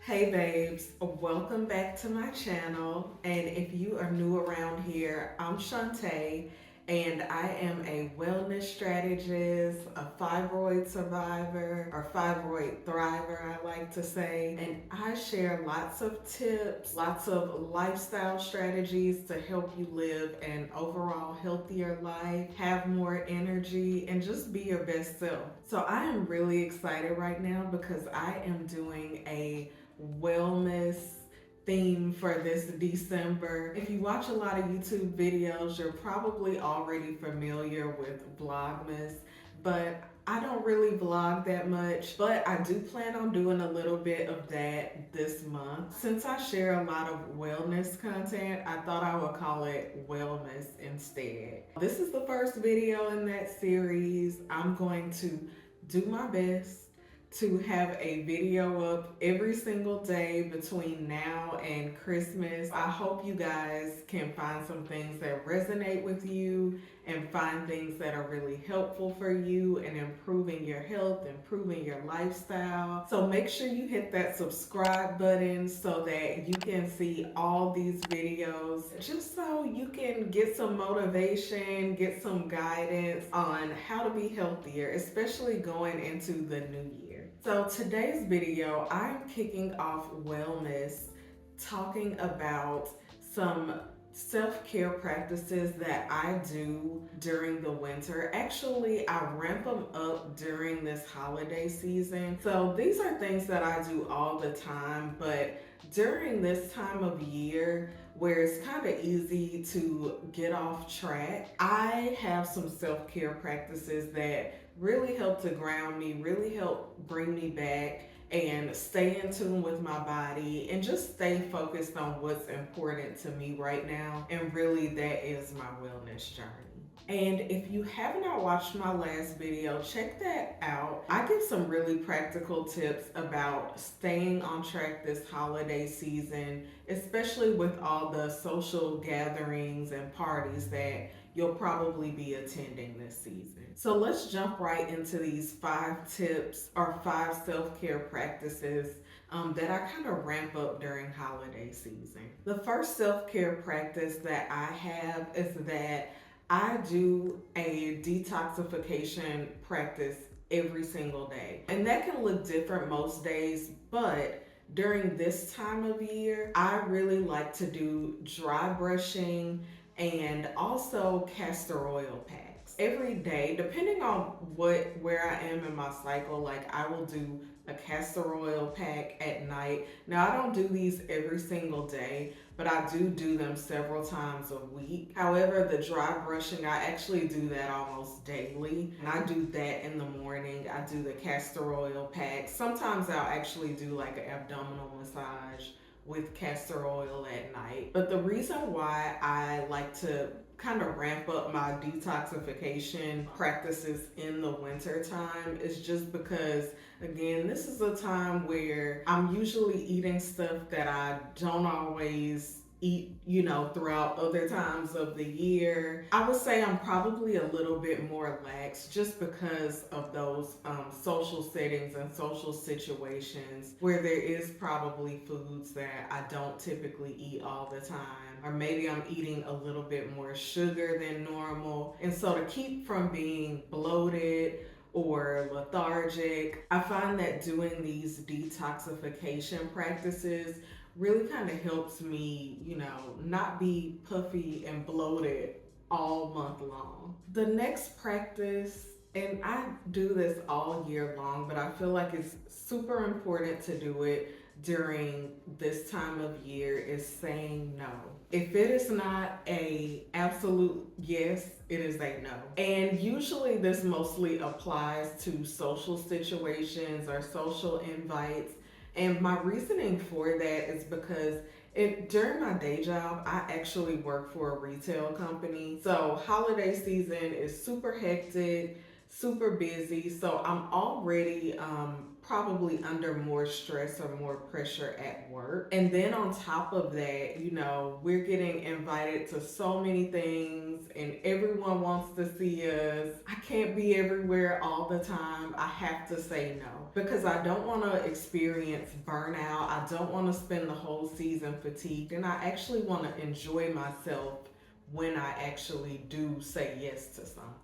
Hey babes, welcome back to my channel. And if you are new around here, I'm Shantae and I am a wellness strategist, a fibroid survivor, or fibroid thriver, I like to say. And I share lots of tips, lots of lifestyle strategies to help you live an overall healthier life, have more energy, and just be your best self. So I am really excited right now because I am doing a wellness theme for this December. If you watch a lot of YouTube videos, you're probably already familiar with Vlogmas, but I don't really vlog that much, but I do plan on doing a little bit of that this month. Since I share a lot of wellness content, I thought I would call it Wellmas instead. This is the first video in that series. I'm going to do my best to have a video up every single day between now and Christmas. I hope you guys can find some things that resonate with you and find things that are really helpful for you and improving your health, improving your lifestyle. So make sure you hit that subscribe button so that you can see all these videos, just so you can get some motivation, get some guidance on how to be healthier, especially going into the new year. So today's video, I'm kicking off Wellness talking about some self-care practices that I do during the winter. Actually, I ramp them up during this holiday season. So these are things that I do all the time, but during this time of year where it's kind of easy to get off track, I have some self-care practices that really help to ground me, really help bring me back and stay in tune with my body and just stay focused on what's important to me right now. And really, that is my wellness journey. And if you have not watched my last video, check that out. I give some really practical tips about staying on track this holiday season, especially with all the social gatherings and parties that you'll probably be attending this season. So let's jump right into these 5 tips or 5 self-care practices that I kind of ramp up during holiday season. The first self-care practice that I have is that I do a detoxification practice every single day. And that can look different most days, but during this time of year, I really like to do dry brushing and also castor oil packs. Every day, depending on where I am in my cycle, like I will do a castor oil pack at night. Now I don't do these every single day, but I do them several times a week. However, the dry brushing, I actually do that almost daily. And I do that in the morning. I do the castor oil pack. Sometimes I'll actually do like an abdominal massage with castor oil at night. But the reason why I like to kind of ramp up my detoxification practices in the winter time is just because, again, this is a time where I'm usually eating stuff that I don't always eat, throughout other times of the year. I would say I'm probably a little bit more lax just because of those social settings and social situations where there is probably foods that I don't typically eat all the time, or maybe I'm eating a little bit more sugar than normal. And so to keep from being bloated or lethargic, I find that doing these detoxification practices really kind of helps me, not be puffy and bloated all month long. The next practice, and I do this all year long, but I feel like it's super important to do it during this time of year, is saying no. If it is not a absolute yes, it is a no. And usually this mostly applies to social situations or social invites. And my reasoning for that is because during my day job, I actually work for a retail company. So holiday season is super hectic, super busy. So I'm already probably under more stress or more pressure at work. And then on top of that, we're getting invited to so many things and everyone wants to see us. I can't be everywhere all the time. I have to say no because I don't want to experience burnout. I don't want to spend the whole season fatigued, and I actually want to enjoy myself when I actually do say yes to something.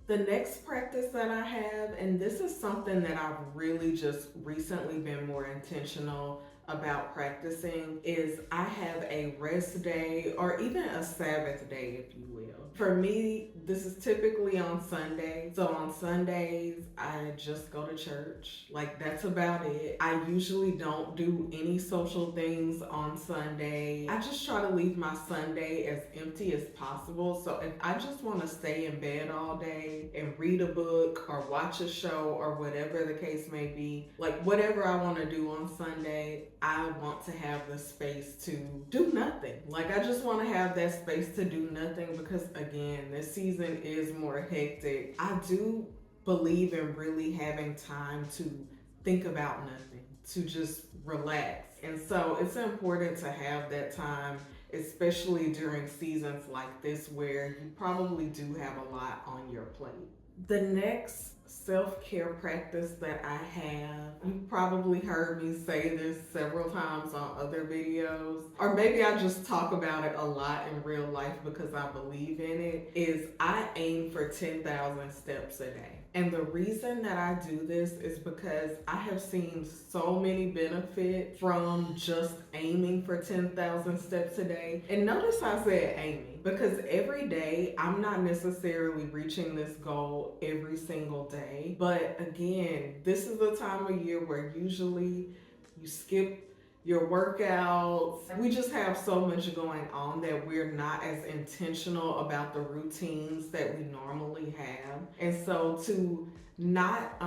The next practice that I have, and this is something that I've really just recently been more intentional about practicing, is I have a rest day or even a Sabbath day, if you will. For me, this is typically on Sunday. So on Sundays, I just go to church. Like, that's about it. I usually don't do any social things on Sunday. I just try to leave my Sunday as empty as possible. So if I just want to stay in bed all day and read a book or watch a show or whatever the case may be, like whatever I want to do on Sunday, I want to have the space to do nothing. Like, I just want to have that space to do nothing because, again, this season is more hectic. I do believe in really having time to think about nothing, to just relax. And so it's important to have that time, especially during seasons like this where you probably do have a lot on your plate. The next self-care practice that I have, you probably heard me say this several times on other videos, or maybe I just talk about it a lot in real life because I believe in it, is I aim for 10,000 steps a day. And the reason that I do this is because I have seen so many benefits from just aiming for 10,000 steps a day. And notice I said aiming, because every day I'm not necessarily reaching this goal every single day. But again, this is the time of year where usually you skip your workouts. We just have so much going on that we're not as intentional about the routines that we normally have. And so to not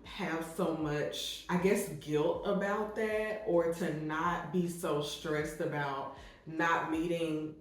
have so much, I guess, guilt about that, or to not be so stressed about not meeting,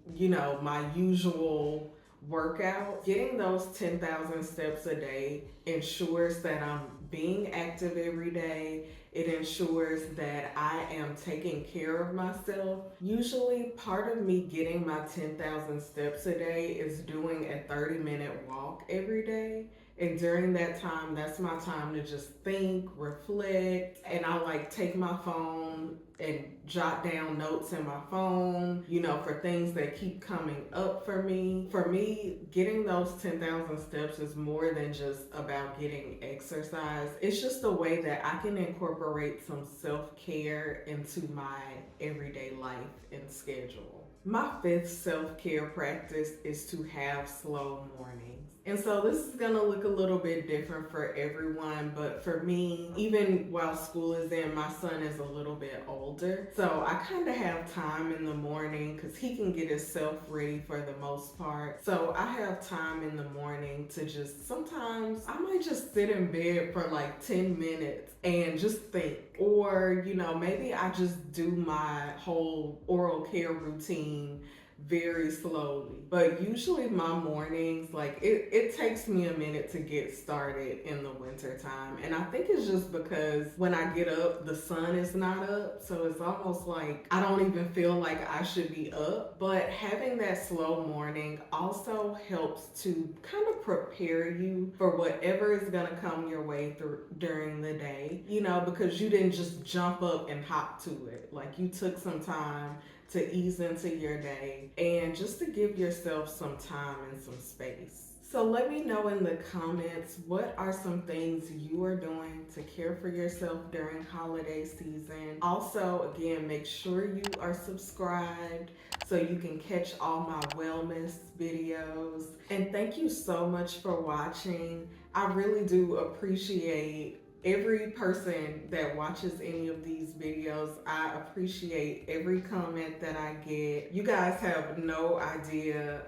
my usual workout, getting those 10,000 steps a day ensures that I'm being active every day. It ensures that I am taking care of myself. Usually part of me getting my 10,000 steps a day is doing a 30-minute walk every day. And during that time, that's my time to just think, reflect, and I take my phone and jot down notes in my phone, for things that keep coming up for me. For me, getting those 10,000 steps is more than just about getting exercise. It's just a way that I can incorporate some self-care into my everyday life and schedule. My fifth self-care practice is to have slow mornings. And so this is gonna look a little bit different for everyone, but for me, even while school is in, my son is a little bit older. So I kind of have time in the morning because he can get himself ready for the most part. So I have time in the morning to just, sometimes I might just sit in bed for 10 minutes and just think. Or, maybe I just do my whole oral care routine very slowly. But usually my mornings, it takes me a minute to get started in the winter time. And I think it's just because when I get up, the sun is not up. So it's almost like I don't even feel like I should be up. But having that slow morning also helps to kind of prepare you for whatever is going to come your way through during the day, because you didn't just jump up and hop to it. You took some time to ease into your day and just to give yourself some time and some space. So let me know in the comments, what are some things you are doing to care for yourself during holiday season? Also, again, make sure you are subscribed so you can catch all my Wellmas videos. And thank you so much for watching. I really do appreciate every person that watches any of these videos. I appreciate every comment that I get. You guys have no idea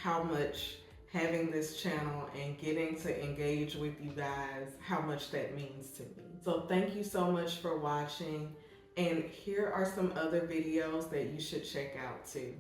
how much having this channel and getting to engage with you guys, how much that means to me. So thank you so much for watching. And here are some other videos that you should check out too.